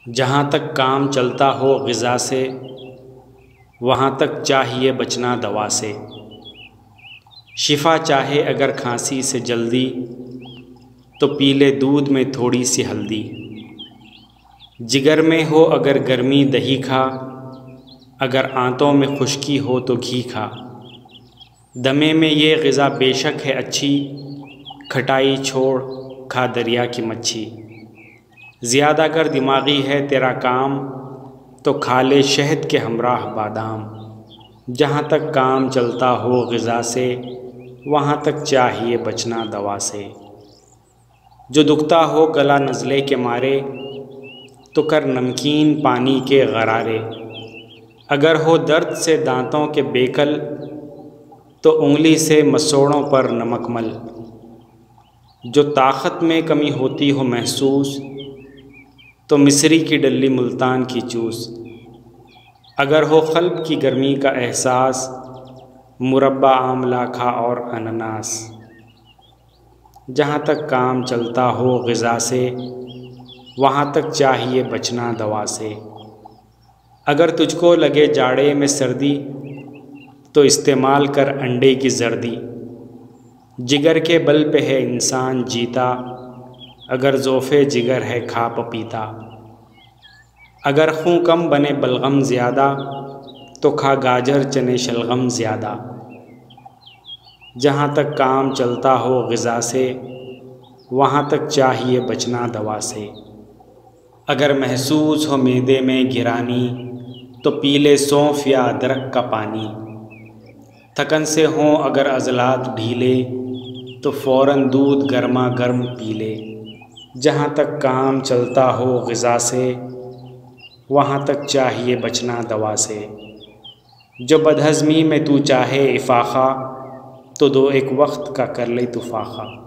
जहाँ तक काम चलता हो ग़िज़ा से, वहाँ तक चाहिए बचना दवा से। शिफा चाहे अगर खांसी से जल्दी, तो पी ले दूध में थोड़ी सी हल्दी। जिगर में हो अगर गर्मी दही खा, अगर आंतों में खुश्की हो तो घी खा। दमे में ये ग़िज़ा बेशक है अच्छी, खटाई छोड़ खा दरिया की मच्छी। ज़्यादा अगर दिमागी है तेरा काम, तो खा ले शहद के हमराह बादाम। जहाँ तक काम चलता हो ग़िज़ा से, वहाँ तक चाहिए बचना दवा से। जो दुखता हो गला नज़ले के मारे, तो कर नमकीन पानी के गरारे। अगर हो दर्द से दांतों के बेकल, तो उंगली से मसोड़ों पर नमक मल। जो ताकत में कमी होती हो महसूस, तो मिस्री की डल्ली मुल्तान की चूस। अगर हो क़ल्ब की गर्मी का एहसास, मुरब्बा आमला खा और अनानास। जहाँ तक काम चलता हो ग़िज़ा से, वहाँ तक चाहिए बचना दवा से। अगर तुझको लगे जाड़े में सर्दी, तो इस्तेमाल कर अंडे की जर्दी। जिगर के बल पे है इंसान जीता, अगर ज़ोफ़े जिगर है खा पपीता। अगर खून कम बने बलगम ज़्यादा, तो खा गाजर चने शलगम ज़्यादा। जहाँ तक काम चलता हो ग़िज़ा से, वहाँ तक चाहिए बचना दवा से। अगर महसूस हो मैदे में गिरानी, तो पी ले सौंफ या अदरक का पानी। थकन से हों अगर अज़लात ढीले, तो फ़ौरन दूध गर्मा गर्म पी ले। जहाँ तक काम चलता हो ग़िज़ा से, वहाँ तक चाहिए बचना दवा से। जो बदहज़मी में तू चाहे इफ़ाक़ा, तो दो एक वक्त का कर ले तू फ़ाक़ा।